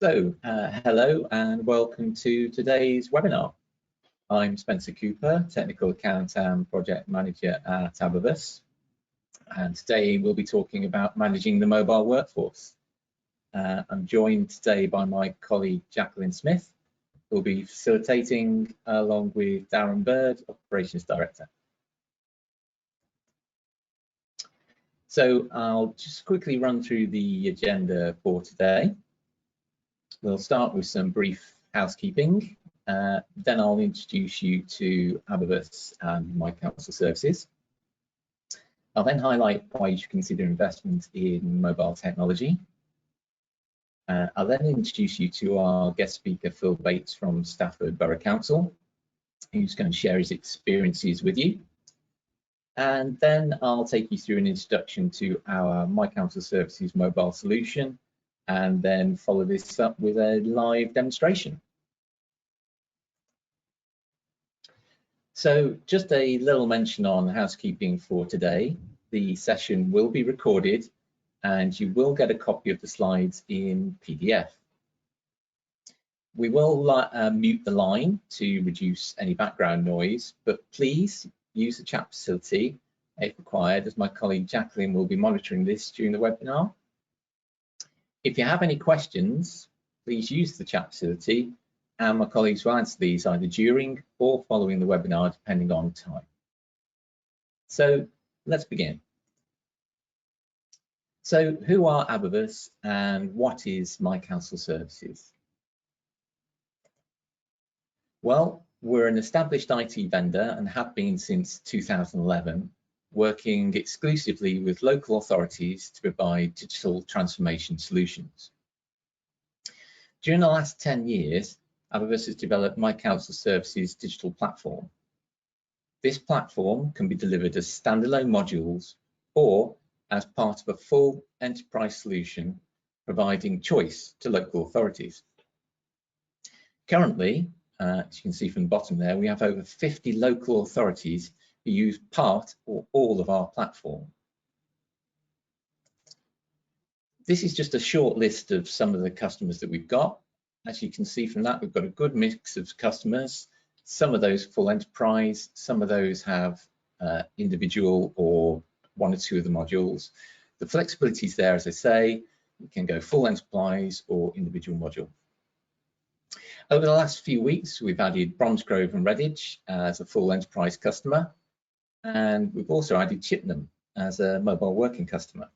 Hello and welcome to today's webinar. I'm Spencer Cooper, Technical Account and Project Manager at Abavus, and today we'll be talking about managing the mobile workforce. I'm joined today by my colleague Jacqueline Smith, who will be facilitating along with Darren Bird, Operations Director. So I'll just quickly run through the agenda for today. We'll start with some brief housekeeping, then I'll introduce you to Abavus and My Council Services. I'll then highlight why you should consider investment in mobile technology. I'll then introduce you to our guest speaker, Phil Bates from Stafford Borough Council, who's going to share his experiences with you. And then I'll take you through an introduction to our My Council Services mobile solution, and then follow this up with a live demonstration. So just a little mention on housekeeping for today. The session will be recorded and you will get a copy of the slides in PDF. We will mute the line to reduce any background noise, but please use the chat facility if required, as my colleague Jacqueline will be monitoring this during the webinar. If you have any questions, please use the chat facility and my colleagues will answer these either during or following the webinar, depending on time. So let's begin. So who are Abavus and what is My Council Services? Well, we're an established IT vendor and have been since 2011, working exclusively with local authorities to provide digital transformation solutions. During the last 10 years, Abavus has developed My Council Services digital platform. This platform can be delivered as standalone modules or as part of a full enterprise solution, providing choice to local authorities. Currently, as you can see from the bottom there, we have over 50 local authorities who use part or all of our platform. This is just a short list of some of the customers that we've got. As you can see from that, we've got a good mix of customers. Some of those full enterprise, some of those have individual or one or two of the modules. The flexibility is there, as I say, you can go full enterprise or individual module. Over the last few weeks, we've added Bromsgrove and Redditch as a full enterprise customer, and we've also added Chippenham as a mobile working customer.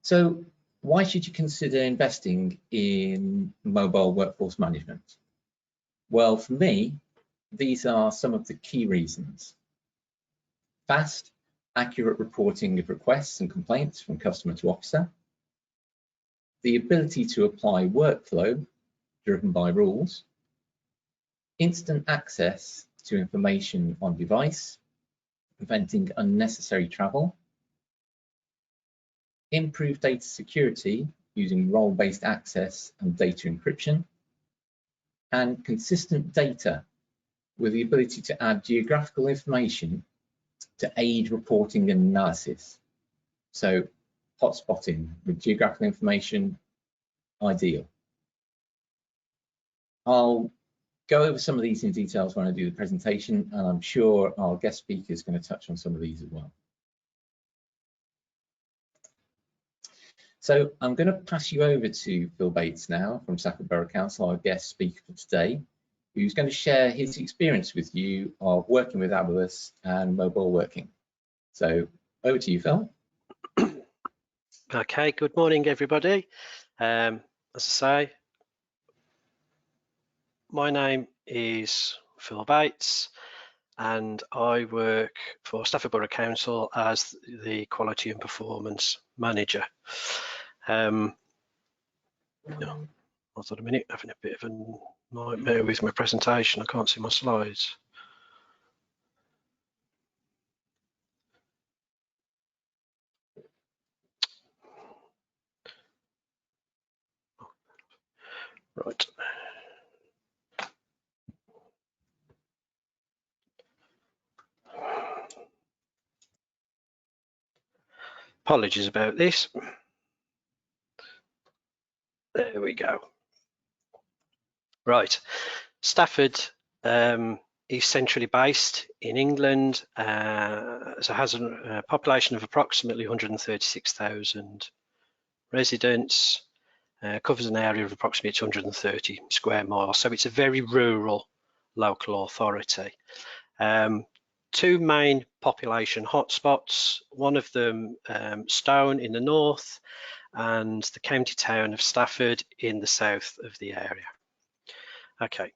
So why should you consider investing in mobile workforce management? Well, for me, these are some of the key reasons. Fast, accurate reporting of requests and complaints from customer to officer. The ability to apply workflow driven by rules. Instant access to information on device, preventing unnecessary travel. Improved data security using role-based access and data encryption. And consistent data with the ability to add geographical information to aid reporting and analysis. So hotspotting with geographical information, ideal. I'll go over some of these in details when I do the presentation, and I'm sure our guest speaker is going to touch on some of these as well. So I'm going to pass you over to Phil Bates now from Stafford Borough Council, our guest speaker for today, who's going to share his experience with you of working with Abavus and mobile working. So over to you, Phil. Okay, good morning, everybody. As I say, my name is Phil Bates and I work for Stafford Borough Council as the Quality and Performance Manager. I thought a minute, having a bit of a nightmare with my presentation. I can't see my slides. Right. Apologies about this. There we go. Right, Stafford is centrally based in England, so has a population of approximately 136,000 residents, covers an area of approximately 230 square miles, so it's a very rural local authority. Two main population hotspots, one of them Stone in the north and the county town of Stafford in the south of the area. Okay,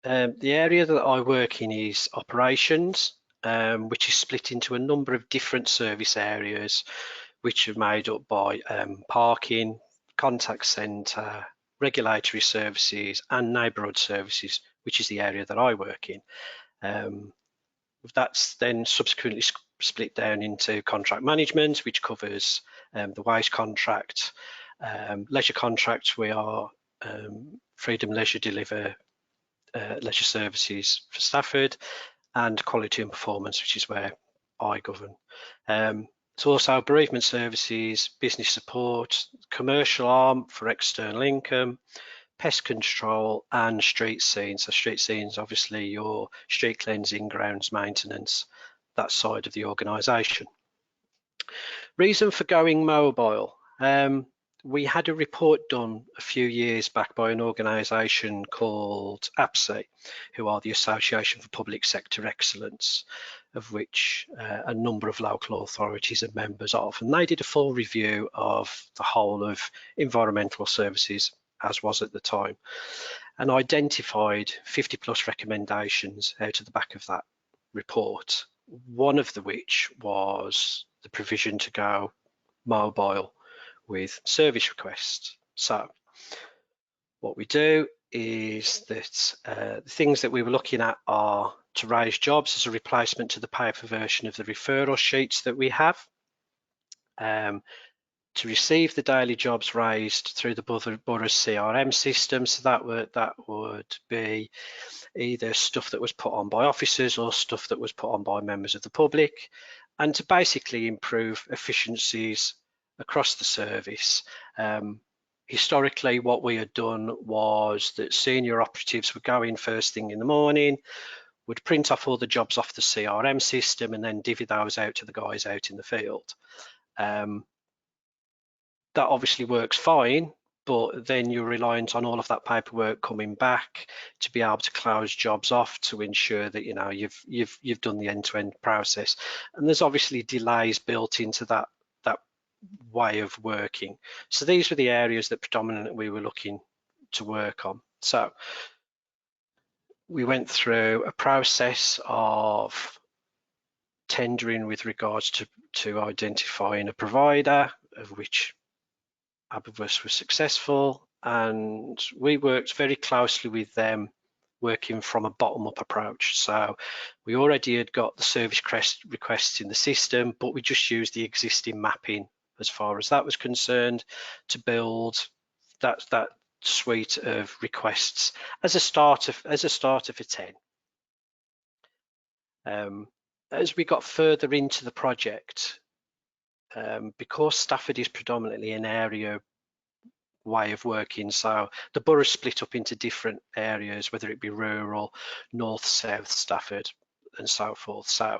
the area that I work in is operations, which is split into a number of different service areas, which are made up by parking, contact centre, regulatory services and neighbourhood services, which is the area that I work in. That's then subsequently split down into contract management, which covers the waste contract, leisure contract. We are Freedom Leisure deliver leisure services for Stafford, and quality and performance, which is where I govern. It's also bereavement services, business support, commercial arm for external income, pest control and street scene. So street scenes, obviously your street cleansing, grounds maintenance, that side of the organisation. Reason for going mobile. We had a report done a few years back by an organisation called APSE, who are the Association for Public Sector Excellence, of which a number of local authorities are members of. And they did a full review of the whole of environmental services, as was at the time, and identified 50 plus recommendations out of the back of that report, one of which was the provision to go mobile with service requests. So what we do is that the things that we were looking at are to raise jobs as a replacement to the paper version of the referral sheets that we have, to receive the daily jobs raised through the borough's CRM system. So that would be either stuff that was put on by officers or stuff that was put on by members of the public, and to basically improve efficiencies across the service. Historically, what we had done was that senior operatives would go in first thing in the morning, would print off all the jobs off the CRM system and then divvy those out to the guys out in the field. That obviously works fine, but then you're reliant on all of that paperwork coming back to be able to close jobs off to ensure that you've done the end-to-end process. And there's obviously delays built into that way of working. So these were the areas that predominantly we were looking to work on. So we went through a process of tendering with regards to identifying a provider, of which Abavus was successful, and we worked very closely with them, working from a bottom-up approach. So we already had got the service requests in the system, but we just used the existing mapping as far as that was concerned to build that suite of requests as a starter for 10. As we got further into the project, because Stafford is predominantly an area way of working, so the borough split up into different areas, whether it be rural, north, south, Stafford and so forth. So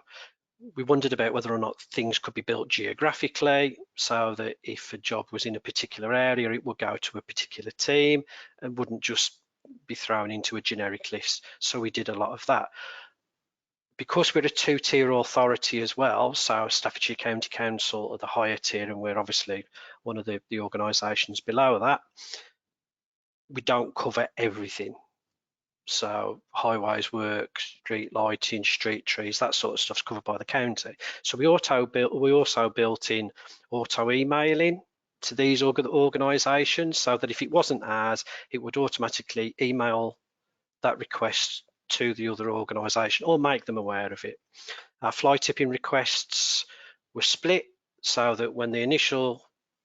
we wondered about whether or not things could be built geographically, so that if a job was in a particular area, it would go to a particular team and wouldn't just be thrown into a generic list. So we did a lot of that. Because we're a two-tier authority as well, so Staffordshire County Council are the higher tier and we're obviously one of the organisations below that, we don't cover everything. So highways work, street lighting, street trees, that sort of stuff's covered by the county. So we also built in auto emailing to these organisations, so that if it wasn't ours, it would automatically email that request to the other organisation or make them aware of it. Our fly tipping requests were split, so that when the initial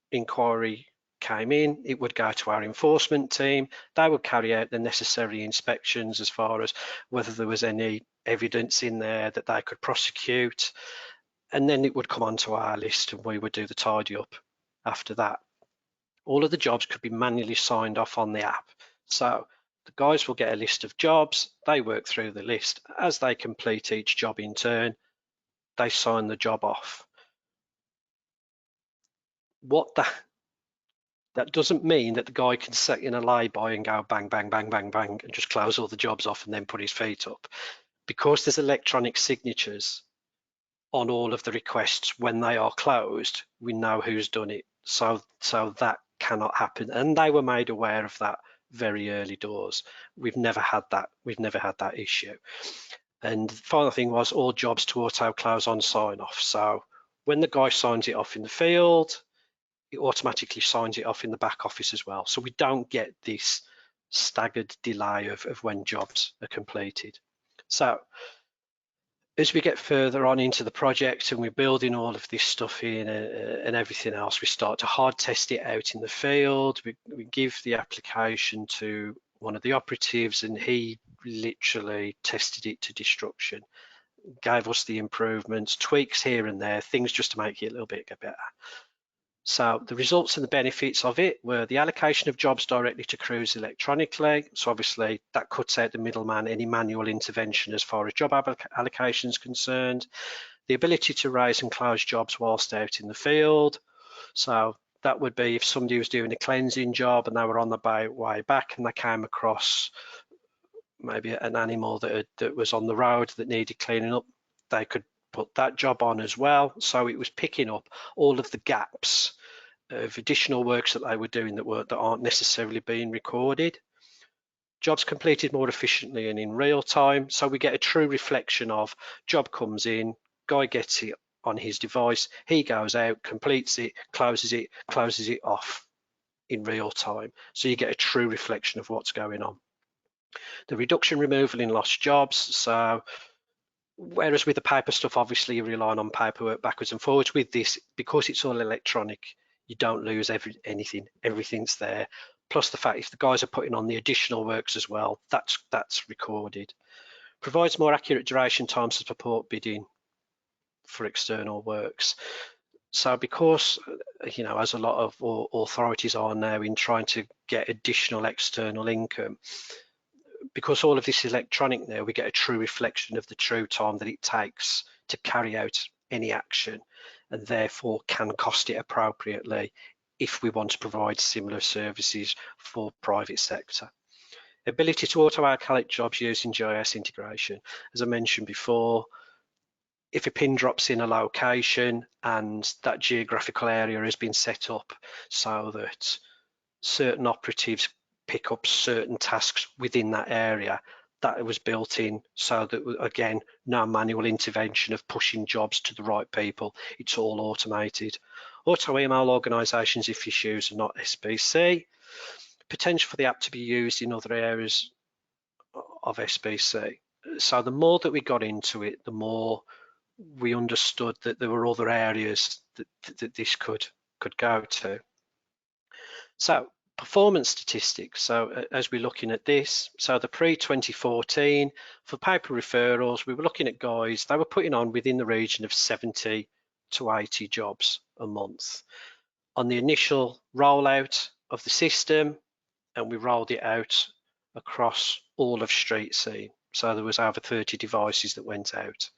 inquiry came in, it would go to our enforcement team. They would carry out the necessary inspections as far as whether there was any evidence in there that they could prosecute, and then it would come onto our list and we would do the tidy up after that. All of the jobs could be manually signed off on the app. So the guys will get a list of jobs, they work through the list. As they complete each job in turn, they sign the job off. That doesn't mean that the guy can sit in a lay-by and go bang, bang, bang, bang, bang, and just close all the jobs off and then put his feet up. Because there's electronic signatures on all of the requests when they are closed, we know who's done it. So that cannot happen. And they were made aware of that very early doors. We've never had that issue. And the final thing was all jobs to auto close on sign off. So when the guy signs it off in the field, it automatically signs it off in the back office as well. So we don't get this staggered delay of when jobs are completed. So as we get further on into the project and we're building all of this stuff in and everything else, we start to hard test it out in the field. We give the application to one of the operatives and he literally tested it to destruction, gave us the improvements, tweaks here and there, things just to make it a little bit better. So the results and the benefits of it were the allocation of jobs directly to crews electronically. So obviously that cuts out the middleman, any manual intervention as far as job allocation is concerned. The ability to raise and close jobs whilst out in the field. So that would be if somebody was doing a cleansing job and they were on the way back and they came across maybe an animal that was on the road that needed cleaning up, they could put that job on as well. So it was picking up all of the gaps of additional works that they were doing that aren't necessarily being recorded. Jobs completed more efficiently and in real time. So we get a true reflection of job comes in, guy gets it on his device, he goes out, completes it, closes it off in real time. So you get a true reflection of what's going on. The reduction, removal in lost jobs. So whereas with the paper stuff, obviously you're relying on paperwork backwards and forwards. With this, because it's all electronic, you don't lose anything. Everything's there. Plus the fact if the guys are putting on the additional works as well, that's recorded. Provides more accurate duration times to support bidding for external works. So because, you know, as a lot of authorities are now in trying to get additional external income, because all of this is electronic now, we get a true reflection of the true time that it takes to carry out any action and therefore can cost it appropriately if we want to provide similar services for private sector. Ability to auto-allocate jobs using GIS integration. As I mentioned before, if a pin drops in a location and that geographical area has been set up so that certain operatives pick up certain tasks within that area, that was built in so that, again, no manual intervention of pushing jobs to the right people. It's all automated. Auto email organisations if issues are not SBC. Potential for the app to be used in other areas of SBC. So the more that we got into it, the more we understood that there were other areas that this could go to. So performance statistics. So as we're looking at this, so the pre-2014 for paper referrals, we were looking at guys, they were putting on within the region of 70 to 80 jobs a month. On the initial rollout of the system, and we rolled it out across all of Streetscene. So there was over 30 devices that went out.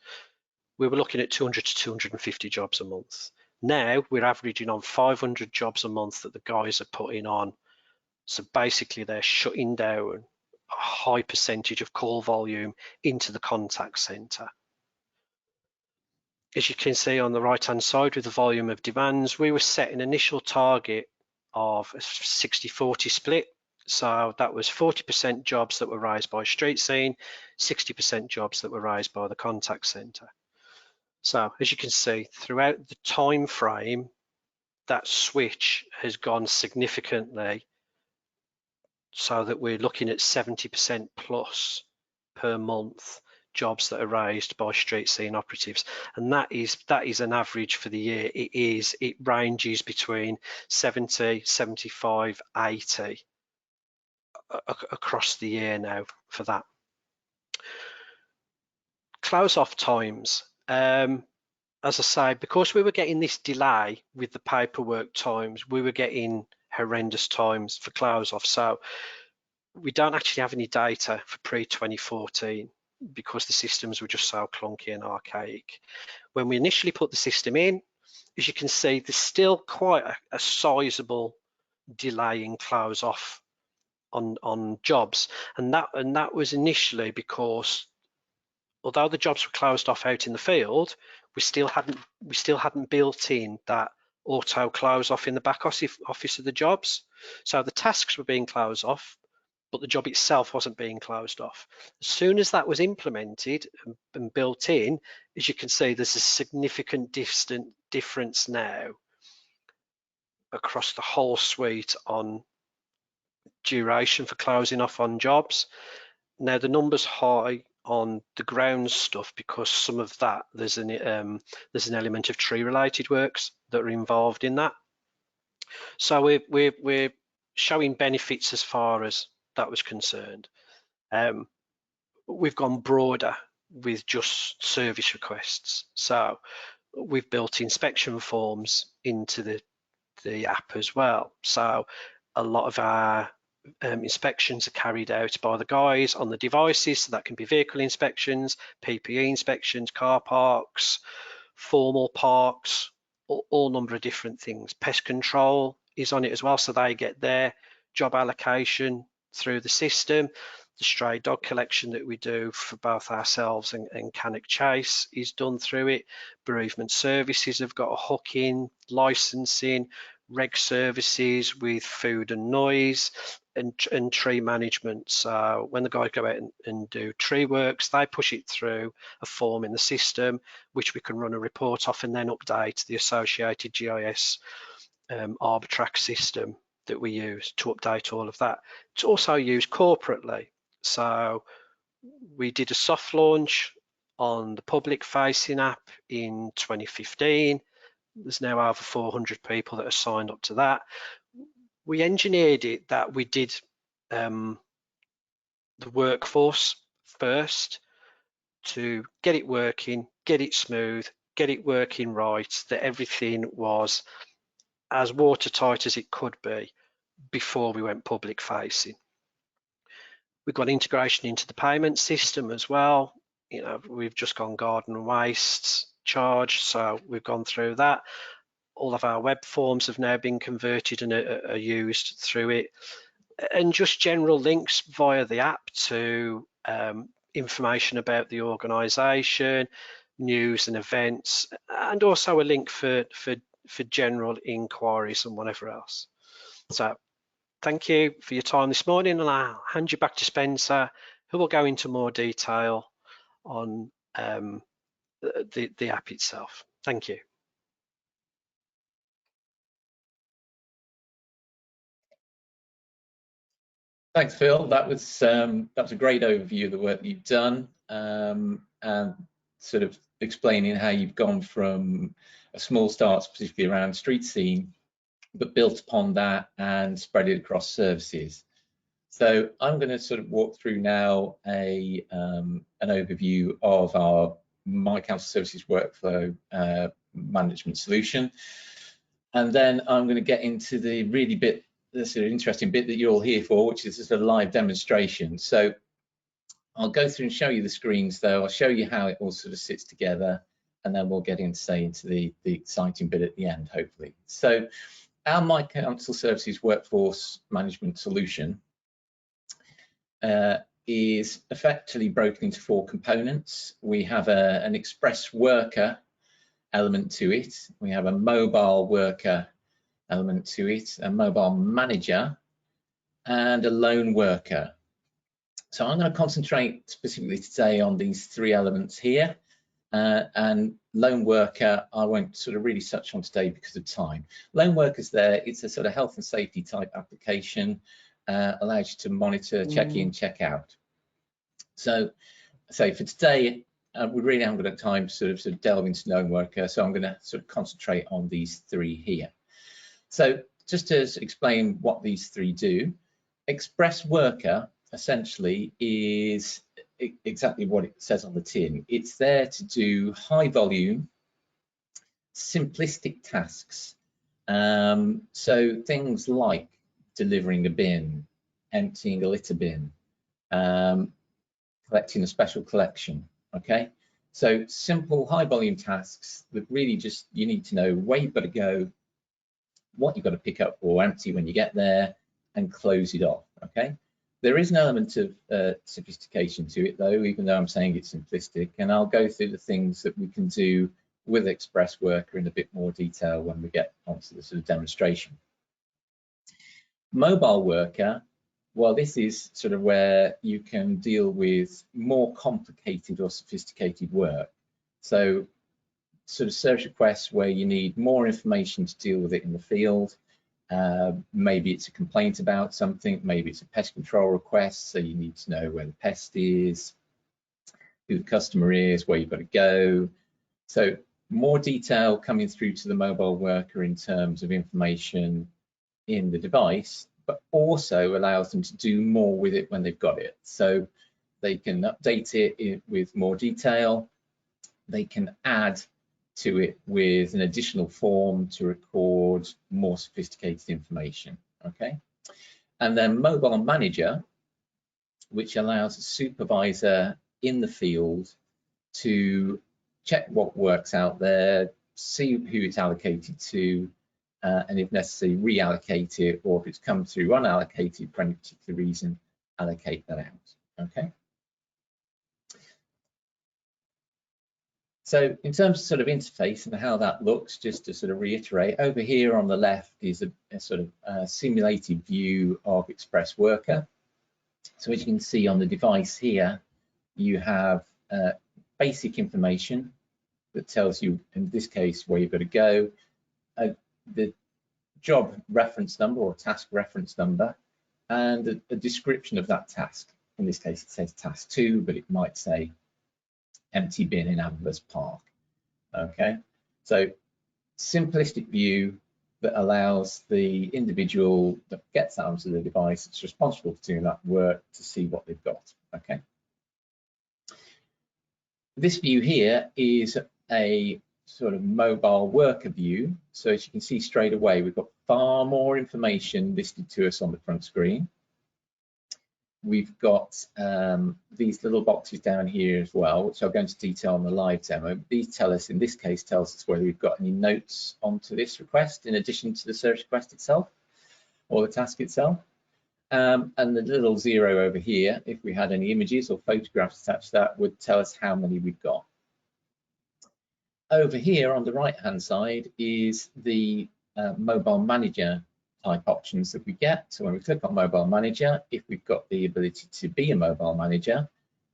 We were looking at 200 to 250 jobs a month. Now we're averaging on 500 jobs a month that the guys are putting on. So basically they're shutting down a high percentage of call volume into the contact centre. As you can see on the right hand side with the volume of demands, we were set an initial target of a 60-40 split. So that was 40% jobs that were raised by Streetscene, 60% jobs that were raised by the contact centre. So as you can see, throughout the time frame, that switch has gone significantly so that we're looking at 70% plus per month jobs that are raised by Streetscene operatives, and that is an average for the year. It ranges between 70, 75, 80 across the year now for that. Close off times. As I say, because we were getting this delay with the paperwork times, we were getting horrendous times for close off. So we don't actually have any data for pre-2014 because the systems were just so clunky and archaic. When we initially put the system in, as you can see, there's still quite a sizable delay in close off on jobs, and that was initially because although the jobs were closed off out in the field, we still hadn't built in that auto close off in the back office of the jobs. So the tasks were being closed off, but the job itself wasn't being closed off. As soon as that was implemented and built in, as you can see, there's a significant difference now across the whole suite on duration for closing off on jobs. Now the number's high on the ground stuff because some of that there's an element of tree related works that are involved in that. So we're showing benefits as far as that was concerned. We've gone broader with just service requests. So we've built inspection forms into the app as well. So a lot of our inspections are carried out by the guys on the devices, so that can be vehicle inspections, PPE inspections, car parks, formal parks, all number of different things. Pest control is on it as well, so they get their job allocation through the system. The stray dog collection that we do for both ourselves and Cannock Chase is done through it. Bereavement services have got a hook in, licensing, reg services with food and noise, and tree management. So when the guys go out and do tree works, they push it through a form in the system, which we can run a report off and then update the associated GIS Arbitrac system that we use to update all of that. It's also used corporately. So we did a soft launch on the public facing app in 2015. There's now over 400 people that are signed up to that. We engineered it that we did the workforce first to get it working, get it smooth, get it working right, that everything was as watertight as it could be before we went public facing. We've got integration into the payment system as well. You know, we've just gone garden waste charge, so we've gone through that. All of our web forms have now been converted and are used through it, and just general links via the app to information about the organisation, news and events, and also a link for general inquiries and whatever else. So thank you for your time this morning, and I'll hand you back to Spencer, who will go into more detail on the app itself. Thank you. Thanks, Phil. That was a great overview of the work you've done, and sort of explaining how you've gone from a small start, specifically around Streetscene, but built upon that and spread it across services. So I'm going to sort of walk through now an overview of our My Council Services workflow management solution, and then I'm going to get into the sort of interesting bit that you're all here for, which is just a live demonstration. So I'll go through and show you the screens, though. I'll show you how it all sort of sits together, and then we'll get into the exciting bit at the end, hopefully. So our My Council Services workforce management solution is effectively broken into 4 components. We have an express worker element to it. We have a mobile worker element to it, a mobile manager, and a lone worker. So I'm going to concentrate specifically today on these 3 elements here, and lone worker I won't sort of really touch on today because of time. Lone worker's there, it's a sort of health and safety type application, allows you to monitor, check in, check out. So for today, we really haven't got time to sort of delve into lone worker, so I'm going to sort of concentrate on these 3 here. So just to explain what these 3 do, express worker essentially is exactly what it says on the tin. It's there to do high volume, simplistic tasks So things like delivering a bin, emptying a litter bin, collecting a special collection, okay? So simple high volume tasks that really just, you need to know where you've got to go, what you've got to pick up or empty when you get there, and close it off, okay? There is an element of sophistication to it though, even though I'm saying it's simplistic, and I'll go through the things that we can do with Express Worker in a bit more detail when we get onto the sort of demonstration. Mobile Worker, well, this is sort of where you can deal with more complicated or sophisticated work. So sort of search requests where you need more information to deal with it in the field. Maybe it's a complaint about something, maybe it's a pest control request, so you need to know where the pest is, who the customer is, where you've got to go. So more detail coming through to the mobile worker in terms of information in the device, but also allows them to do more with it when they've got it. So they can update it with more detail, they can add to it with an additional form to record more sophisticated information, okay? And then Mobile Manager, which allows a supervisor in the field to check what work's out there, see who it's allocated to, and if necessary, reallocate it, or if it's come through unallocated for any particular reason, allocate that out, okay? So in terms of sort of interface and how that looks, just to sort of reiterate, over here on the left is a sort of simulated view of Express Worker. So as you can see on the device here, you have basic information that tells you, in this case, where you've got to go, the job reference number or task reference number, and a description of that task. In this case, it says task 2, but it might say empty bin in Abavus Park. Okay, so simplistic view that allows the individual that gets that onto the device that's responsible for doing that work to see what they've got. Okay, this view here is a sort of mobile worker view. So as you can see straight away, we've got far more information listed to us on the front screen. We've got these little boxes down here as well, which I'll go into detail on the live demo. These tell us, in this case, tells us whether we've got any notes onto this request in addition to the search request itself or the task itself. And the little 0 over here, if we had any images or photographs attached to that, would tell us how many we've got. Over here on the right-hand side is the mobile manager type options that we get. So when we click on mobile manager, if we've got the ability to be a mobile manager,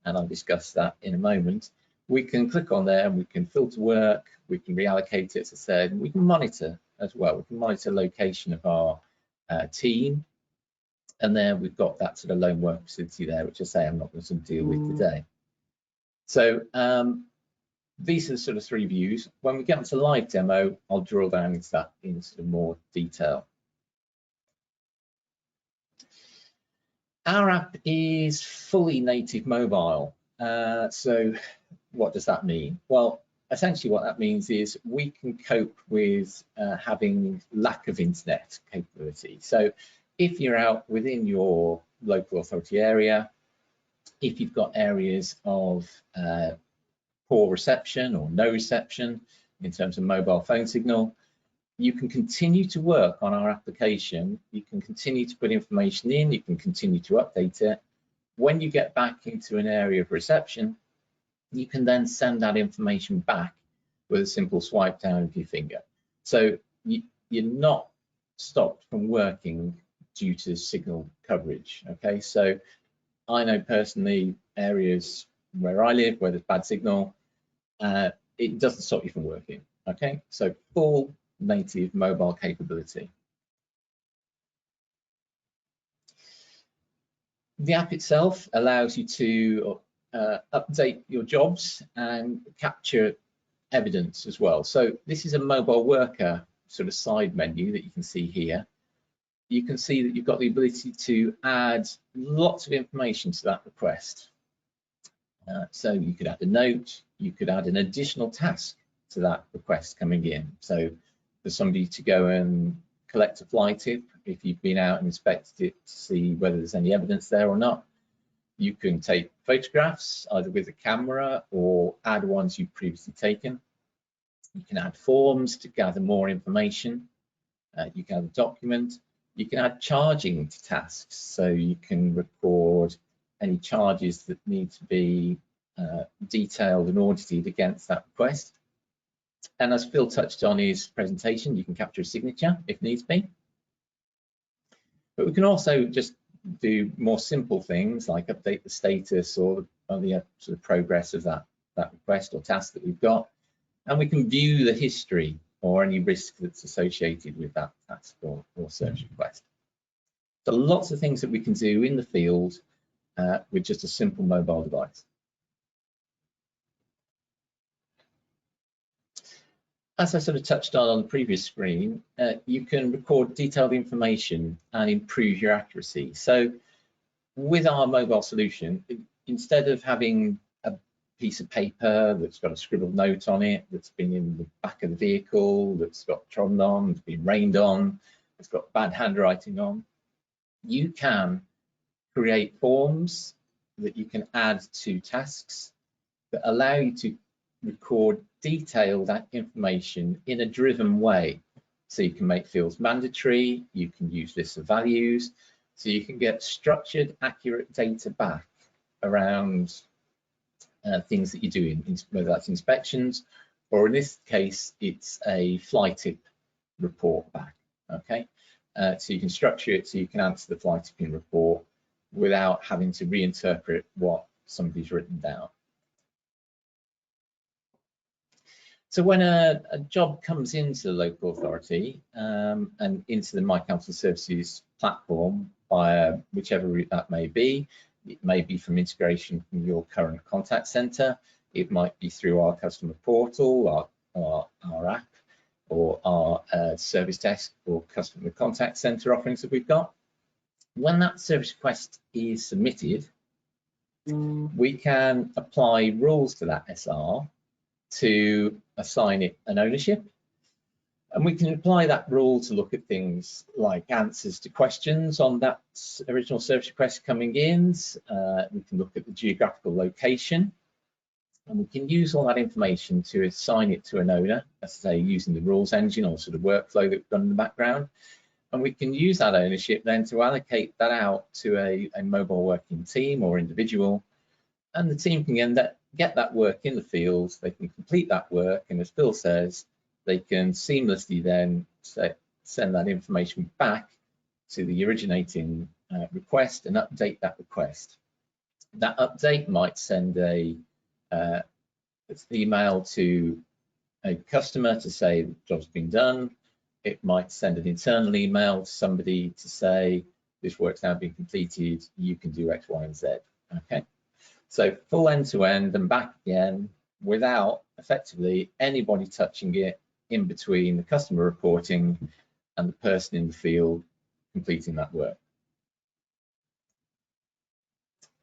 and I'll discuss that in a moment, we can click on there and we can filter work, we can reallocate it, as I said, and we can monitor as well. We can monitor location of our team, and then we've got that sort of lone work facility there, which I say I'm not going to deal with today. So these are the sort of 3 views. When we get onto live demo, I'll drill down into that in sort of more detail. Our app is fully native mobile. So what does that mean? Well, essentially what that means is we can cope with having lack of internet capability. So if you're out within your local authority area, if you've got areas of poor reception or no reception in terms of mobile phone signal, you can continue to work on our application, you can continue to put information in, you can continue to update it. When you get back into an area of reception, you can then send that information back with a simple swipe down of your finger. So you're not stopped from working due to signal coverage, okay? So I know personally areas where I live where there's bad signal, it doesn't stop you from working, okay? So full native mobile capability. The app itself allows you to update your jobs and capture evidence as well. So this is a mobile worker sort of side menu that you can see here. You can see that you've got the ability to add lots of information to that request. So you could add a note, you could add an additional task to that request coming in. So for somebody to go and collect a fly tip if you've been out and inspected it to see whether there's any evidence there or not. You can take photographs either with a camera or add ones you've previously taken. You can add forms to gather more information. You can add a document. You can add charging to tasks, so you can record any charges that need to be detailed and audited against that request. And as Phil touched on his presentation, you can capture a signature if needs be. But we can also just do more simple things like update the status or the sort of progress of that request or task that we've got. And we can view the history or any risk that's associated with that task or search request. So lots of things that we can do in the field with just a simple mobile device. As I sort of touched on the previous screen, you can record detailed information and improve your accuracy. So with our mobile solution, instead of having a piece of paper that's got a scribbled note on it, that's been in the back of the vehicle, that's got trodden on, it's been rained on, it's got bad handwriting on, you can create forms that you can add to tasks that allow you to record detailed information in a driven way. So you can make fields mandatory, you can use lists of values, so you can get structured, accurate data back around things that you're doing, whether that's inspections, or in this case, it's a fly tip report back, okay? So you can structure it so you can answer the fly tipping report without having to reinterpret what somebody's written down. So when a job comes into the local authority and into the My Council Services platform via whichever route that may be, it may be from integration from your current contact centre, it might be through our customer portal, our app, or our service desk or customer contact centre offerings that we've got. When that service request is submitted, we can apply rules to that SR to assign it an ownership. And we can apply that rule to look at things like answers to questions on that original service request coming in. We can look at the geographical location, and we can use all that information to assign it to an owner, as I say, using the rules engine or sort of workflow that we've done in the background. And we can use that ownership then to allocate that out to a mobile working team or individual. And the team can get that work in the field, they can complete that work, and as Phil says, they can seamlessly then send that information back to the originating request and update that request. That update might send an email to a customer to say the job's been done. It might send an internal email to somebody to say this work's now been completed, you can do X, Y, and Z. Okay. So full end-to-end and back again without effectively anybody touching it in between the customer reporting and the person in the field completing that work.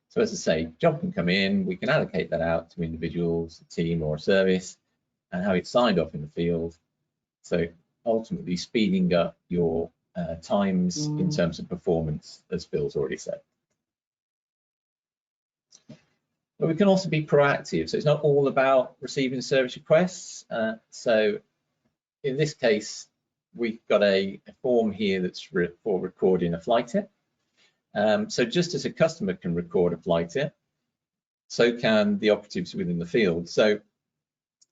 So as I say, job can come in, we can allocate that out to individuals, a team or a service, and have it signed off in the field. So ultimately speeding up your times in terms of performance, as Phil's already said. But we can also be proactive, so it's not all about receiving service requests. So in this case, we've got a form here that's for recording a fly tip. So just as a customer can record a fly tip, so can the operatives within the field. So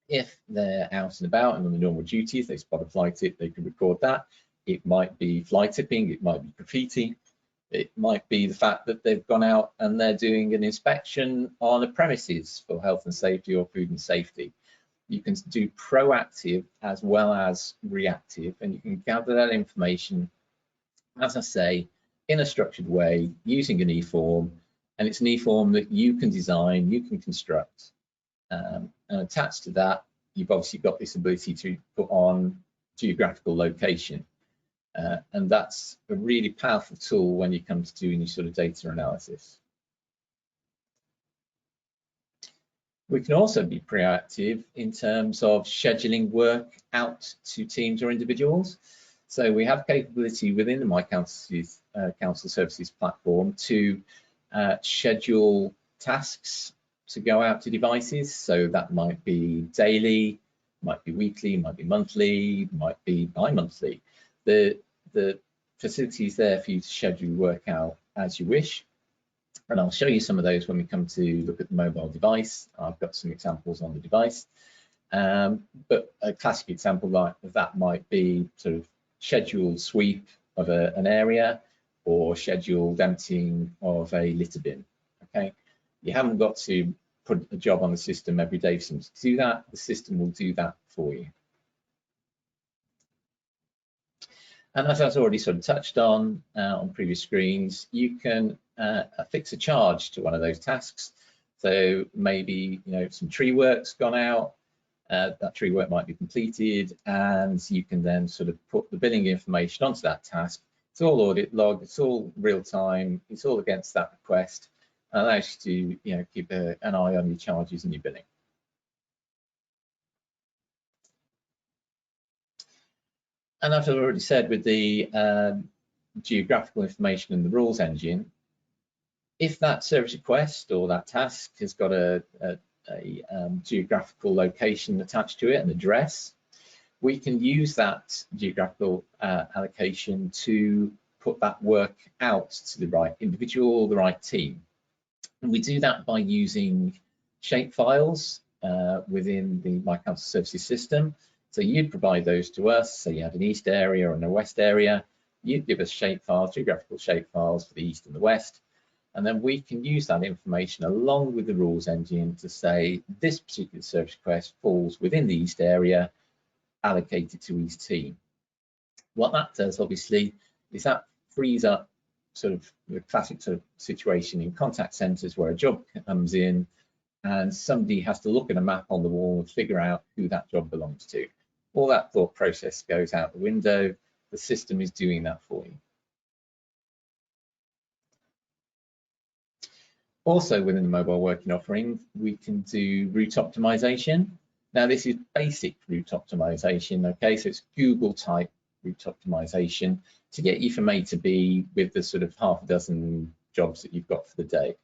if they're out and about and on the normal duties, they spot a fly tip, they can record that. It might be fly tipping, it might be graffiti. It might be the fact that they've gone out and they're doing an inspection on a premises for health and safety or food and safety. You can do proactive as well as reactive, and you can gather that information, as I say, in a structured way using an e-form, and it's an e-form that you can design, you can construct. And attached to that, you've obviously got this ability to put on geographical location. And that's a really powerful tool when it comes to doing your sort of data analysis. We can also be proactive in terms of scheduling work out to teams or individuals. So we have capability within the My Council Services platform to schedule tasks to go out to devices. So that might be daily, might be weekly, might be monthly, might be bi-monthly. The facility is there for you to schedule work out as you wish. And I'll show you some of those when we come to look at the mobile device. I've got some examples on the device. But a classic example like that might be sort of scheduled sweep of an area or scheduled emptying of a litter bin. Okay, you haven't got to put a job on the system every day for someone to do that. The system will do that for you. And as I've already sort of touched on previous screens, you can affix a charge to one of those tasks. So maybe some tree work's gone out, that tree work might be completed, and you can then sort of put the billing information onto that task. It's all audit log, it's all real time, it's all against that request, and allows you to keep an eye on your charges and your billing. And as I've already said, with the geographical information and the rules engine, if that service request or that task has got a geographical location attached to it, an address, we can use that geographical allocation to put that work out to the right individual or the right team. And we do that by using shapefiles within the My Council Services system. So you'd provide those to us. So you had an east area and a west area. You'd give us shapefiles, geographical shapefiles for the east and the west. And then we can use that information along with the rules engine to say this particular service request falls within the east area, allocated to each team. What that does, obviously, is that frees up sort of the classic sort of situation in contact centres where a job comes in and somebody has to look at a map on the wall and figure out who that job belongs to. All that thought process goes out the window. The system is doing that for you. Also within the mobile working offering, we can do route optimization. Now this is basic route optimization, okay? So it's Google type route optimization to get you from A to B with the sort of half a dozen jobs that you've got for the day.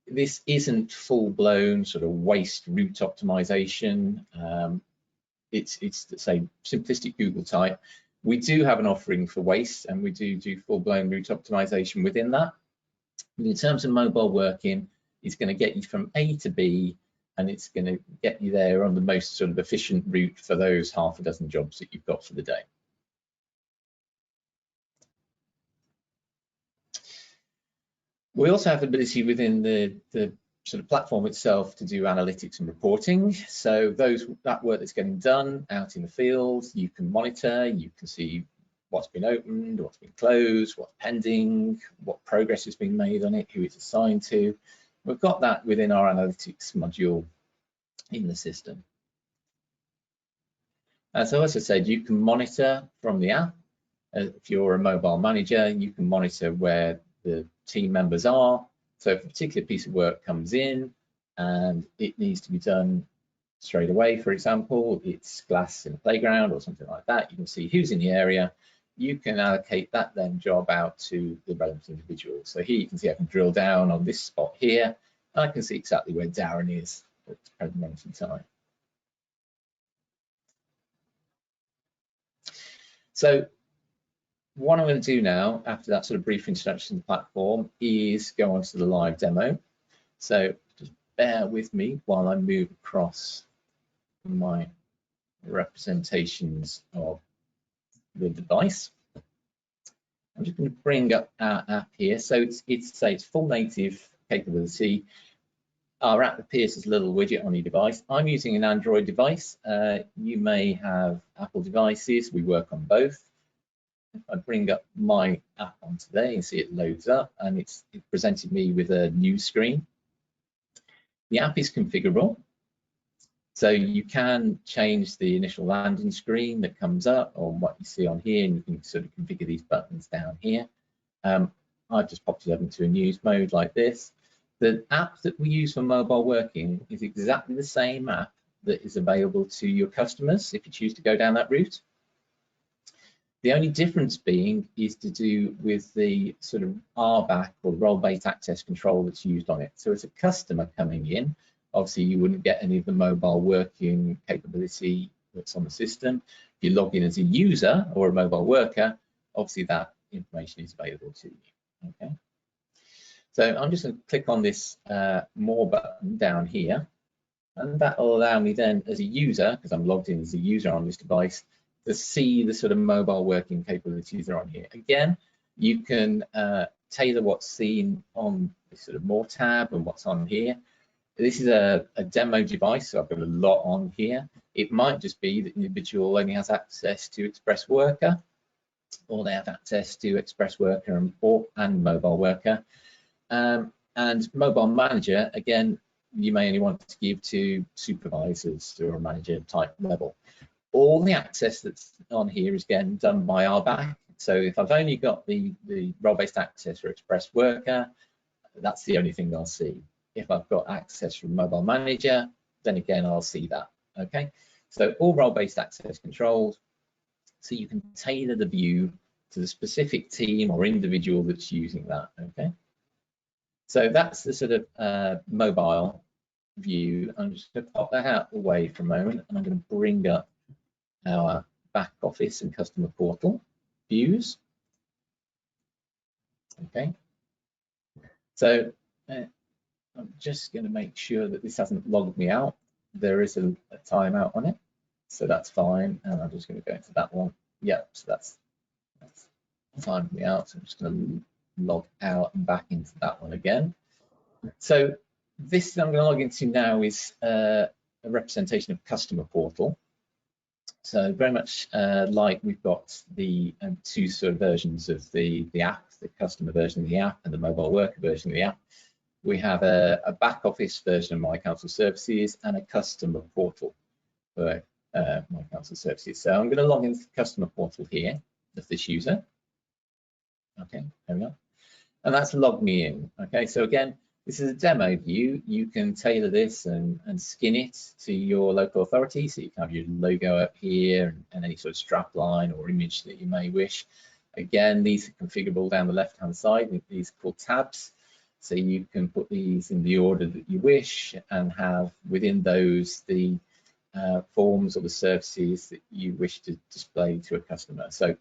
This isn't full-blown sort of waste route optimization. It's say simplistic Google type. We do have an offering for waste, and we do full-blown route optimization within that. But in terms of mobile working, it's going to get you from A to B, and it's going to get you there on the most sort of efficient route for those half a dozen jobs that you've got for the day. We also have the ability within the sort of platform itself to do analytics and reporting. So that work that's getting done out in the field, you can monitor, you can see what's been opened, what's been closed, what's pending, what progress has been made on it, who it's assigned to. We've got that within our analytics module in the system. So as I said, you can monitor from the app. If you're a mobile manager, you can monitor where the team members are. So if a particular piece of work comes in and it needs to be done straight away, for example, it's glass in a playground or something like that, you can see who's in the area. You can allocate that then job out to the relevant individual. So here you can see I can drill down on this spot here. I can see exactly where Darren is at the present moment in time. So what I'm going to do now, after that sort of brief introduction to the platform, is go on to the live demo. So just bear with me while I move across my representations of the device. I'm just going to bring up our app here. So it's full native capability. Our app appears as a little widget on your device. I'm using an Android device. You may have Apple devices. We work on both. If I bring up my app on today and see it loads up, and it presented me with a new screen. The app is configurable. So you can change the initial landing screen that comes up on what you see on here, and you can sort of configure these buttons down here. I've just popped it up into a news mode like this. The app that we use for mobile working is exactly the same app that is available to your customers if you choose to go down that route. The only difference being is to do with the sort of RBAC or role-based access control that's used on it. So as a customer coming in, obviously you wouldn't get any of the mobile working capability that's on the system. If you log in as a user or a mobile worker, obviously that information is available to you. Okay. So I'm just going to click on this more button down here, and that will allow me then as a user, because I'm logged in as a user on this device, to see the sort of mobile working capabilities that are on here. Again, you can tailor what's seen on this sort of more tab and what's on here. This is a demo device, so I've got a lot on here. It might just be that the individual only has access to Express Worker, or they have access to Express Worker and Mobile Worker. And Mobile Manager, again, you may only want to give to supervisors or a manager type level. All the access that's on here is again done by RBAC. So if I've only got the role-based access for Express Worker, that's the only thing I'll see. If I've got access from Mobile Manager, then again, I'll see that, okay? So all role-based access controls, so you can tailor the view to the specific team or individual that's using that, okay? So that's the sort of mobile view. I'm just going to pop that out of the way for a moment, and I'm going to bring up our back office and customer portal views. Okay. So I'm just going to make sure that this hasn't logged me out. There is a timeout on it, so that's fine. And I'm just going to go into that one. Yeah, so that's timed me out. So I'm just going to log out and back into that one again. So this I'm going to log into now is a representation of customer portal. So very much like we've got the two sort of versions of the app, the customer version of the app and the mobile worker version of the app. We have a back office version of My Council Services and a customer portal for My Council Services. So I'm going to log into the customer portal here of this user. Okay, there we go. And that's logged me in. Okay, so again, this is a demo view. You can tailor this and skin it to your local authority. So you can have your logo up here and any sort of strap line or image that you may wish. Again, these are configurable down the left-hand side. These are called tabs. So you can put these in the order that you wish and have within those the forms or the services that you wish to display to a customer. So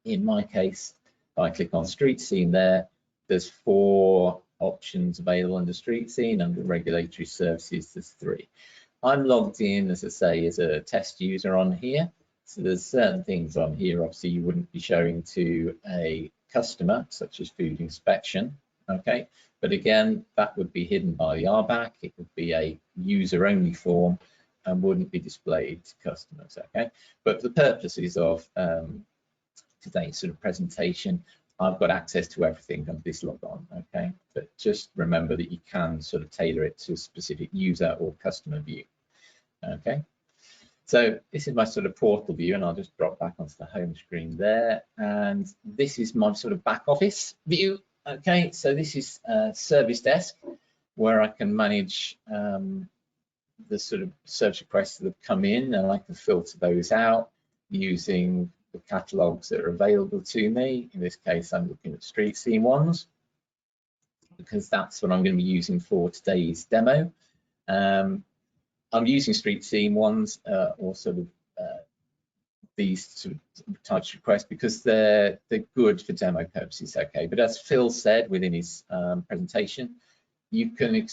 in my case, if I click on Streetscene there, there's 4 options available under Streetscene. Under regulatory services, there's 3. I'm logged in, as I say, as a test user on here. So there's certain things on here, obviously, you wouldn't be showing to a customer, such as food inspection. Okay, but again, that would be hidden by the RBAC. It would be a user-only form and wouldn't be displayed to customers. Okay, but for the purposes of today's sort of presentation, I've got access to everything on this logon. Okay, but just remember that you can sort of tailor it to a specific user or customer view. Okay, so this is my sort of portal view, and I'll just drop back onto the home screen there. And this is my sort of back office view. Okay, so this is service desk, where I can manage the sort of search requests that have come in, and I can filter those out using the catalogues that are available to me. In this case, I'm looking at Streetscene ones, because that's what I'm going to be using for today's demo. I'm using Streetscene ones or sort of these sort of types of requests because they're good for demo purposes. Okay, but as Phil said within his presentation, you can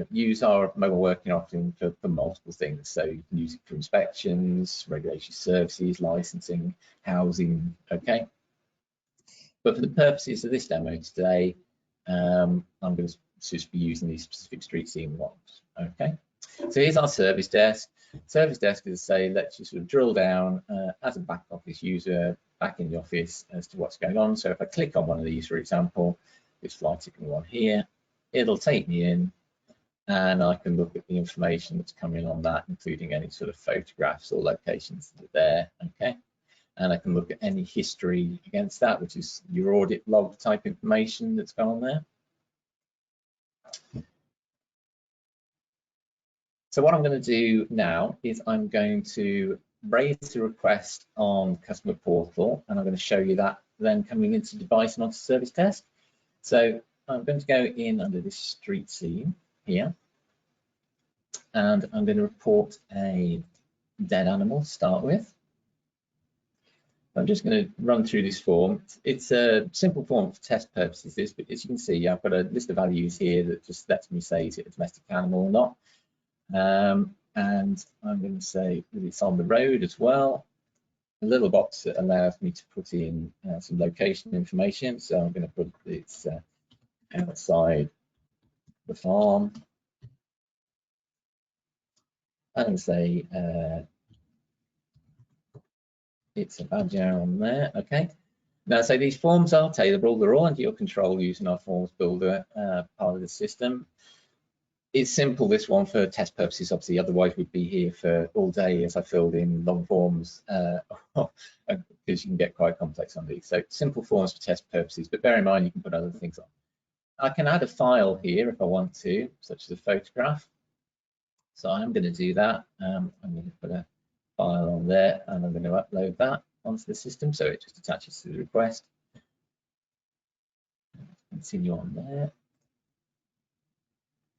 use our mobile working offering for multiple things. So you can use it for inspections, regulatory services, licensing, housing. Okay, but for the purposes of this demo today, I'm going to just be using these specific Streetscene ones. Okay, so here's our service desk. Service desk, as I say, lets you sort of drill down as a back office user back in the office as to what's going on. So if I click on one of these, for example, this fly tipping one here, it'll take me in and I can look at the information that's coming on that, including any sort of photographs or locations that are there. Okay, and I can look at any history against that, which is your audit log type information that's gone on there. So what I'm going to do now is I'm going to raise a request on customer portal, and I'm going to show you that then coming into device and onto service desk. So I'm going to go in under this street scene here, and I'm going to report a dead animal to start with. I'm just going to run through this form. It's a simple form for test purposes, but as you can see, I've got a list of values here that just lets me say is it a domestic animal or not. And I'm going to say that it's on the road as well. A little box that allows me to put in some location information. So I'm going to put it's outside the farm. I'm going to say it's a badger on there. Okay. Now, so these forms are tailorable. They're all under your control using our forms builder part of the system. It's simple, this one, for test purposes, obviously, otherwise we'd be here for all day as I filled in long forms, because you can get quite complex on these. So simple forms for test purposes, but bear in mind you can put other things on. I can add a file here if I want to, such as a photograph. So I'm going to do that. I'm going to put a file on there, and I'm going to upload that onto the system, so it just attaches to the request. Continue on there.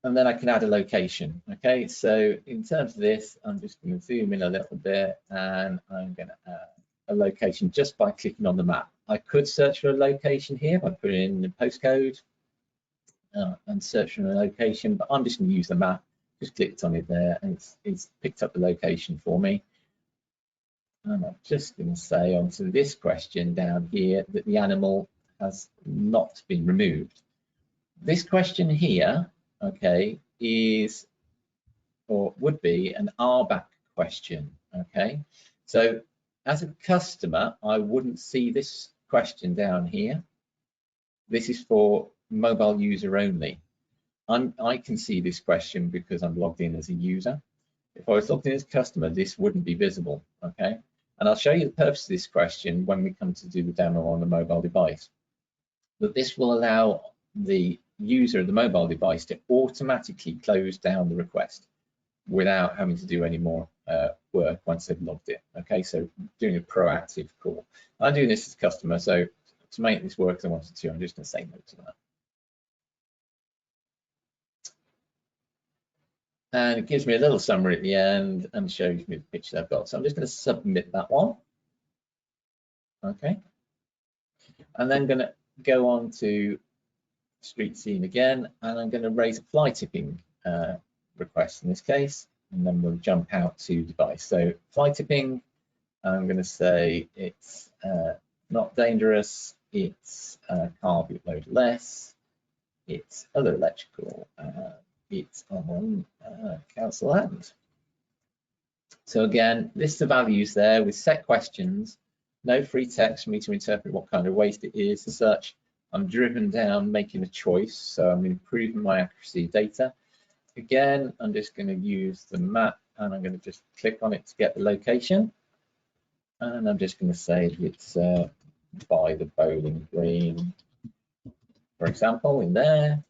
And then I can add a location. Okay, so in terms of this, I'm just going to zoom in a little bit, and I'm going to add a location just by clicking on the map. I could search for a location here by putting in the postcode and search for a location, but I'm just going to use the map. Just clicked on it there, and it's picked up the location for me. And I'm just going to say onto this question down here that the animal has not been removed. This question here, okay, is or would be an RBAC question, okay? So as a customer, I wouldn't see this question down here. This is for mobile user only. I can see this question because I'm logged in as a user. If I was logged in as a customer, this wouldn't be visible, okay? And I'll show you the purpose of this question when we come to do the demo on the mobile device. But this will allow the user of the mobile device to automatically close down the request without having to do any more work once they've logged in. Okay, so doing a proactive call. I'm doing this as a customer, so to make this work as I wanted to, I'm just going to say no to that. And it gives me a little summary at the end and shows me the picture I've got. So I'm just going to submit that one. Okay. And then going to go on to street scene again, and I'm going to raise a fly tipping request in this case, and then we'll jump out to device. So fly tipping, I'm going to say it's not dangerous, it's car boot load less, it's other electrical, it's on council land. So again, list the values there with set questions, no free text for me to interpret what kind of waste it is as such. I'm driven down making a choice, so I'm improving my accuracy of data. Again, I'm just going to use the map, and I'm going to just click on it to get the location. And I'm just going to say it's by the bowling green, for example, in there.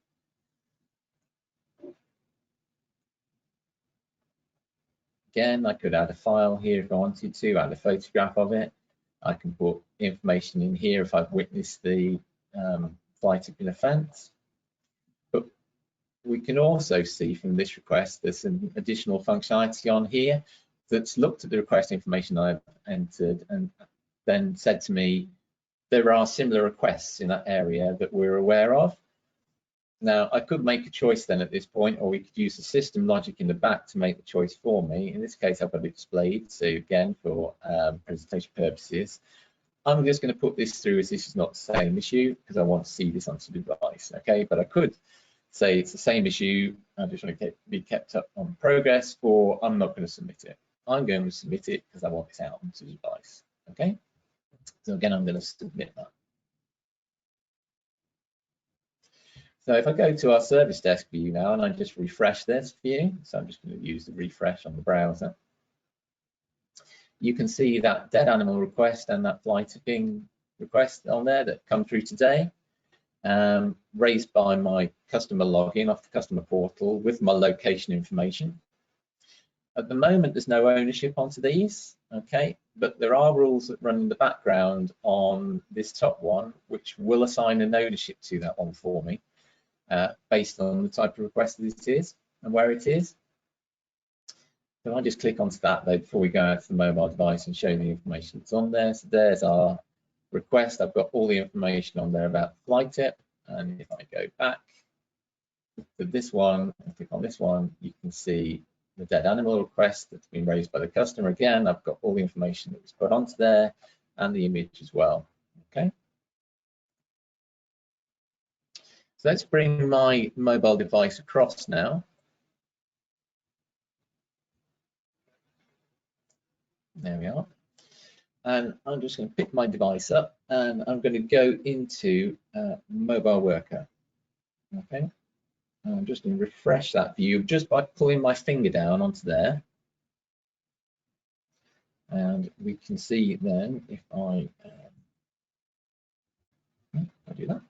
Again, I could add a file here if I wanted to, add a photograph of it. I can put information in here if I've witnessed the fly tipping offence. But we can also see from this request there's some additional functionality on here that's looked at the request information I've entered and then said to me there are similar requests in that area that we're aware of. Now, I could make a choice then at this point, or we could use the system logic in the back to make the choice for me. In this case, I've got it displayed. So again, for presentation purposes, I'm just going to put this through as this is not the same issue because I want to see this onto the device. Okay, but I could say it's the same issue. I just want to be kept up on progress, or I'm not going to submit it. I'm going to submit it because I want this out onto the device. Okay, so again, I'm going to submit that. So if I go to our service desk view now and I just refresh this view, so I'm just going to use the refresh on the browser, you can see that dead animal request and that fly tipping request on there that come through today, raised by my customer login off the customer portal with my location information. At the moment, there's no ownership onto these, okay, but there are rules that run in the background on this top one, which will assign an ownership to that one for me, based on the type of request that it is and where it is. So I just click onto that though before we go out to the mobile device and show the information that's on there. So there's our request. I've got all the information on there about the flight tip, and if I go back to this one and click on this one, you can see the dead animal request that's been raised by the customer. Again, I've got all the information that was put onto there and the image as well. Okay. So let's bring my mobile device across now. There we are. And I'm just going to pick my device up and I'm going to go into mobile worker. Okay. And I'm just going to refresh that view just by pulling my finger down onto there. And we can see then if I do that.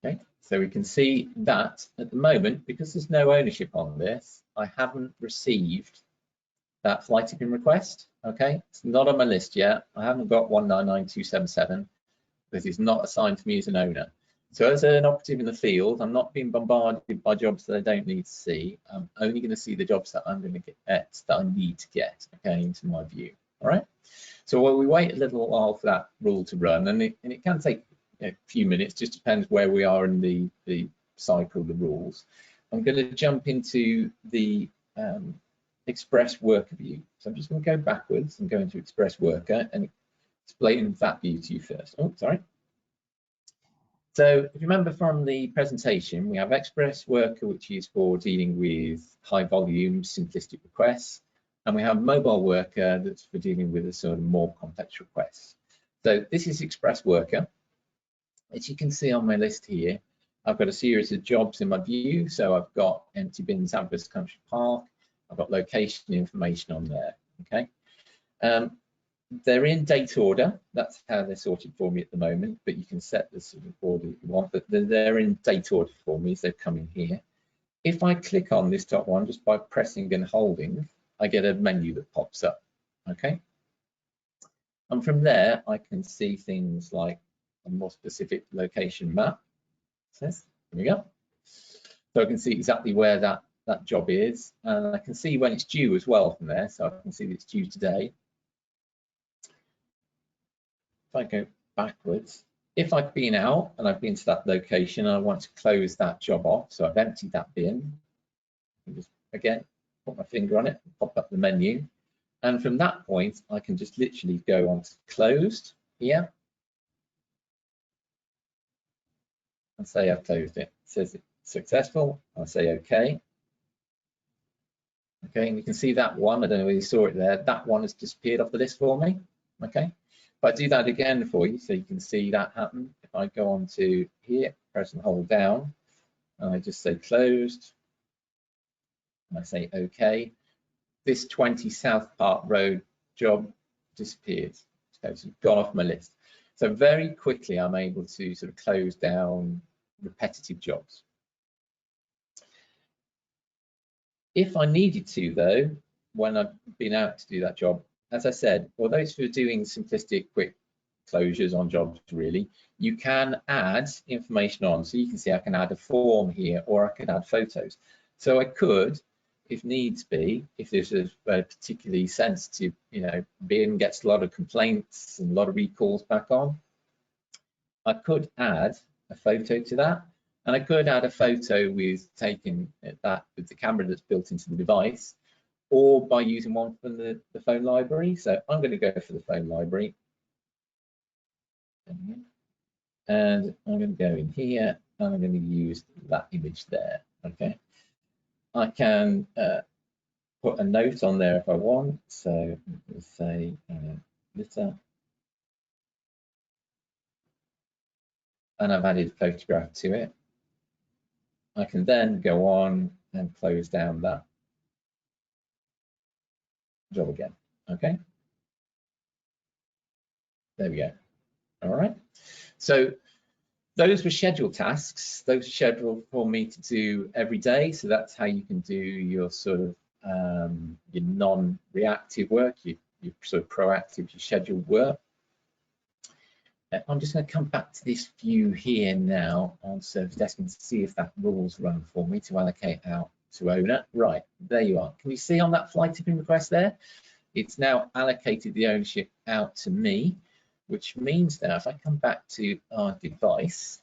Okay, so we can see that at the moment, because there's no ownership on this, I haven't received that flight tipping request. Okay, it's not on my list yet. I haven't got 199277 because it's not assigned to me as an owner. So as an operative in the field, I'm not being bombarded by jobs that I don't need to see. I'm only going to see the jobs that I'm going to get, that I need to get, okay, into my view. All right. So while we wait a little while for that rule to run, and it can take a few minutes, just depends where we are in the cycle of the rules. I'm going to jump into the Express Worker view. So I'm just going to go backwards and go into Express Worker and explain that view to you first. Oh, sorry. So if you remember from the presentation, we have Express Worker, which is for dealing with high volume, simplistic requests. And we have Mobile Worker that's for dealing with a sort of more complex requests. So this is Express Worker. As you can see on my list here, I've got a series of jobs in my view. So I've got empty bins, Abavus Country Park. I've got location information on there, okay? They're in date order. That's how they're sorted for me at the moment, but you can set the sort of order you want, but they're in date order for me, so they're coming here. If I click on this top one, just by pressing and holding, I get a menu that pops up, okay? And from there, I can see things like a more specific location map. Here we go. So I can see exactly where that job is, and I can see when it's due as well from there, so I can see that it's due today. If I go backwards, if I've been out and I've been to that location and I want to close that job off, so I've emptied that bin, I can just again put my finger on it and pop up the menu, and from that point I can just literally go on to closed here and say I've closed it. It says it's successful. I'll say okay. Okay, and you can see that one, I don't know whether you saw it there, that one has disappeared off the list for me. Okay. If I do that again for you, so you can see that happen, if I go on to here, press and hold down, and I just say closed, and I say OK, this 20 South Park Road job disappeared. So it's gone off my list. So very quickly, I'm able to sort of close down repetitive jobs. If I needed to, though, when I've been out to do that job, as I said, although it's for doing simplistic, quick closures on jobs, really, you can add information on. So you can see I can add a form here, or I could add photos. So I could, if needs be, if there's a particularly sensitive, bin gets a lot of complaints and a lot of recalls back on, I could add a photo to that. And I could add a photo with taking that with the camera that's built into the device, or by using one from the phone library. So I'm going to go for the phone library. And I'm going to go in here and I'm going to use that image there. Okay. I can put a note on there if I want. So let's say litter. And I've added a photograph to it. I can then go on and close down that job again. Okay. There we go. All right. So Those were scheduled tasks. Those are scheduled for me to do every day. So that's how you can do your sort of your non-reactive work, your sort of proactive, your scheduled work. I'm just going to come back to this view here now on Service Desk and see if that rules run for me to allocate out to owner. Right, there you are. Can you see on that fly tipping request there? It's now allocated the ownership out to me, which means now if I come back to our device,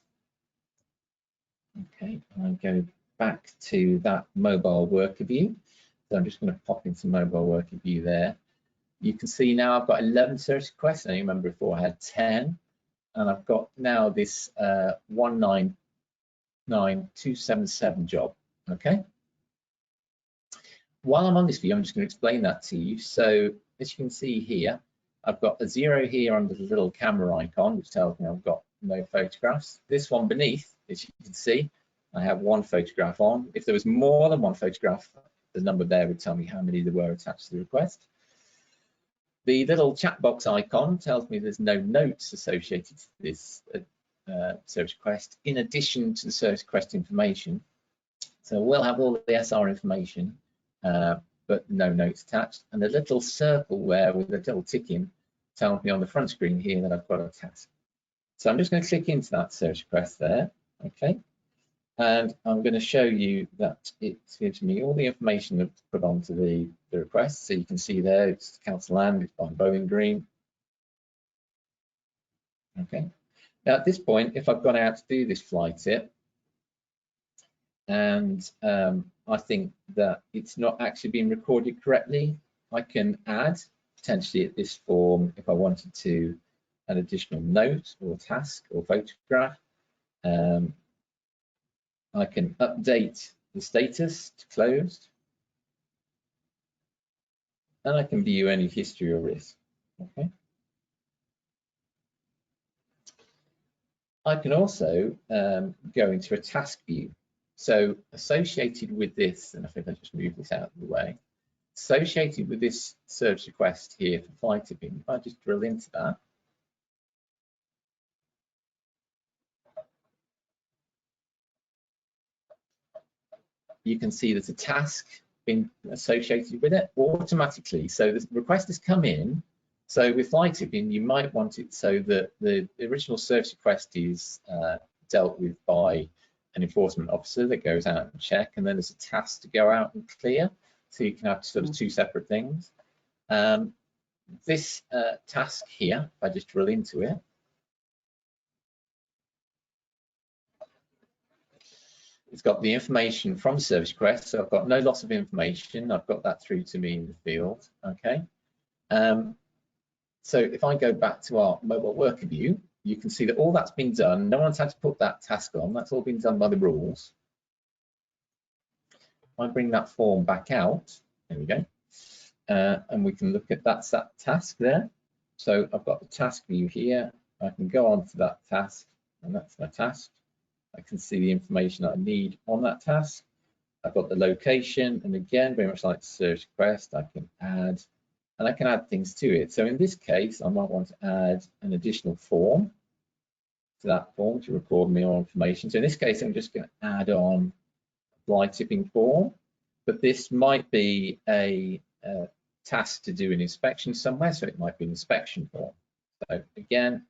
okay, I'll go back to that mobile worker view. So I'm just going to pop into mobile worker view there. You can see now I've got 11 service requests. I remember before I had 10. And I've got now this 199277 job, okay? While I'm on this view, I'm just going to explain that to you. So as you can see here, I've got a 0 here under the little camera icon, which tells me I've got no photographs. This one beneath, as you can see, I have 1 photograph on. If there was more than 1 photograph, the number there would tell me how many there were attached to the request. The little chat box icon tells me there's no notes associated to this service request, in addition to the service request information. So we'll have all the SR information, but no notes attached. And the little circle there with the little tick in tells me on the front screen here that I've got a task. So I'm just going to click into that service request there, okay? And I'm going to show you that it gives me all the information that's put onto the request. So you can see there, it's council land, it's by Bowling Green. Okay. Now at this point, if I've gone out to do this fly tip, and I think that it's not actually being recorded correctly, I can add, potentially at this form, if I wanted to, an additional note or task or photograph. I can update the status to closed, and I can view any history or risk. Okay. I can also go into a task view. So associated with this, and I think I just move this out of the way, associated with this service request here for fly tipping, if I just drill into that, you can see there's a task being associated with it automatically. So the request has come in. So with fly tipping, you might want it so that the original service request is dealt with by an enforcement officer that goes out and check, and then there's a task to go out and clear. So you can have sort of 2 separate things. This task here, if I just drill into it, it's got the information from service request, so I've got no loss of information. I've got that through to me in the field, okay? So if I go back to our mobile worker view, you can see that all that's been done. No one's had to put that task on. That's all been done by the rules. If I bring that form back out, there we go, and we can look at that task there. So I've got the task view here. I can go on to that task, and that's my task. I can see the information that I need on that task. I've got the location, and again, very much like the service request, I can add, and I can add things to it. So in this case, I might want to add an additional form to that form to record more information. So in this case, I'm just going to add on a fly tipping form, but this might be a task to do an inspection somewhere, so it might be an inspection form. So again,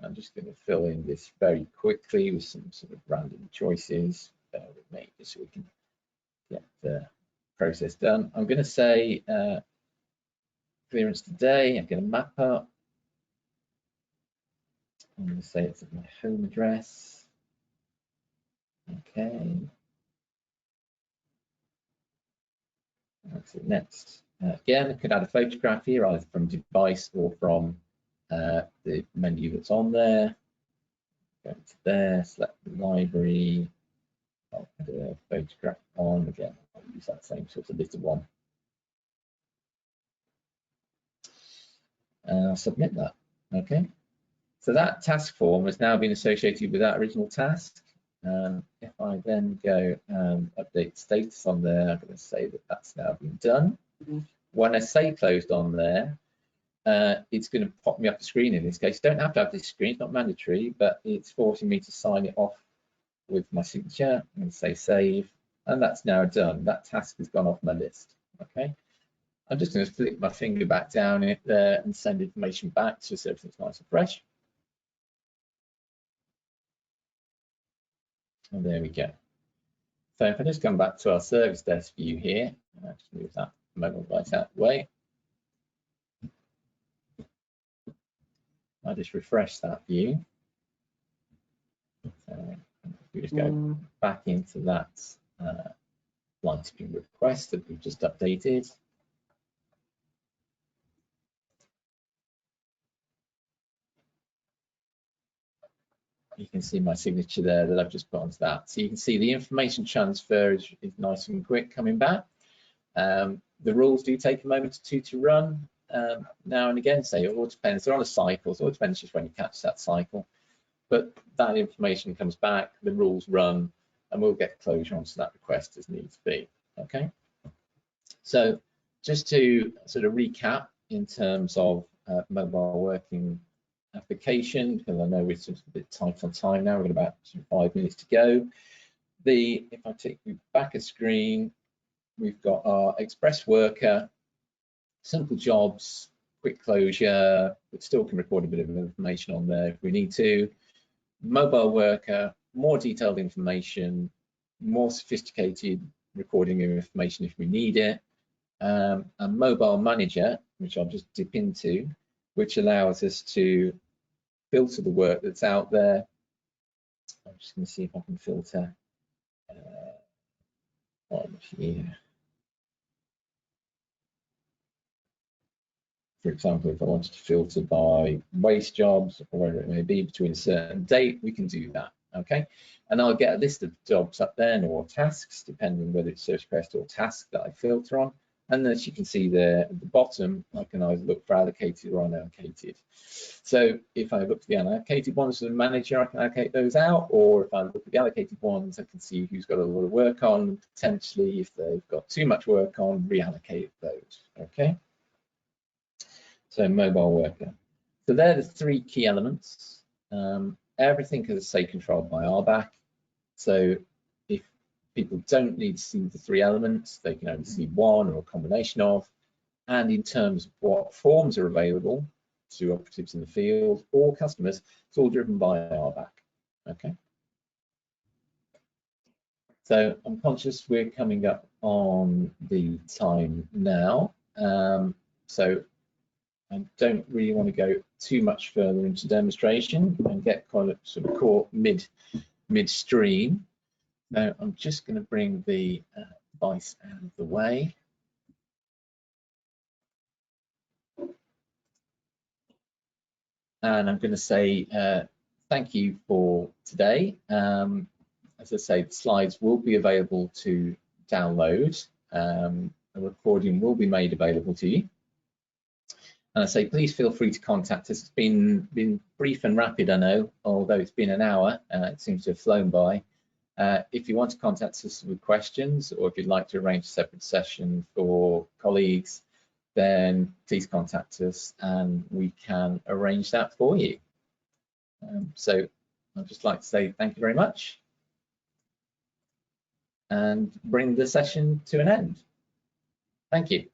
I'm just going to fill in this very quickly with some sort of random choices. Bear with me just so we can get the process done. I'm going to say clearance today. I'm going to map up. I'm going to say it's at my home address. Okay. That's it next. Again, I could add a photograph here, either from device or from the menu that's on there. Go to there, select the library. I'll put a photograph on. Again, I'll use that same sort of little one. And I'll submit that. Okay. So that task form has now been associated with that original task. If I then go and update status on there, I'm going to say that that's now been done. When I say closed on there, it's going to pop me up a screen in this case. Don't have to have this screen, it's not mandatory, but it's forcing me to sign it off with my signature. I'm going to say save, and that's now done. That task has gone off my list. Okay, I'm just going to flick my finger back down it there and send information back so everything's nice and fresh. And there we go. So if I just come back to our service desk view here, I'll just move that mobile device out of the way. I just refresh that view. So we just go back into that line stream request that we've just updated. You can see my signature there that I've just put onto that. So you can see the information transfer is nice and quick coming back. The rules do take a moment or two to run now and again. So it all depends. They're on a cycle, so it all depends just when you catch that cycle. But that information comes back, the rules run, and we'll get closure onto that request as needs be. Okay. So just to sort of recap in terms of mobile working application, because I know we're sort of a bit tight on time now. We've got about 5 minutes to go. If I take you back a screen, we've got our express worker, simple jobs, quick closure, but still can record a bit of information on there if we need to. Mobile worker, more detailed information, more sophisticated recording of information if we need it. A mobile manager, which I'll just dip into, which allows us to filter the work that's out there. I'm just going to see if I can filter on here. For example, if I wanted to filter by waste jobs or whatever it may be between a certain date, we can do that. Okay, and I'll get a list of jobs up there or tasks, depending whether it's search request or task that I filter on. And as you can see there at the bottom, I can either look for allocated or unallocated. So if I look for the unallocated ones as a manager, I can allocate those out, or if I look at the allocated ones, I can see who's got a lot of work on, potentially if they've got too much work on, reallocate those. Okay. So mobile worker. So they're the 3 key elements. Everything, as I say, controlled by RBAC. So if people don't need to see the 3 elements, they can only see 1 or a combination of. And in terms of what forms are available to operatives in the field or customers, it's all driven by RBAC. Okay. So I'm conscious we're coming up on the time now. So I don't really want to go too much further into demonstration and get kind of sort of caught midstream. Now I'm just going to bring the device out of the way. And I'm going to say thank you for today. As I say, the slides will be available to download. A recording will be made available to you. And I say, please feel free to contact us. It's been brief and rapid, I know, although it's been an hour, it seems to have flown by. If you want to contact us with questions, or if you'd like to arrange a separate session for colleagues, then please contact us and we can arrange that for you. So I'd just like to say thank you very much and bring the session to an end. Thank you.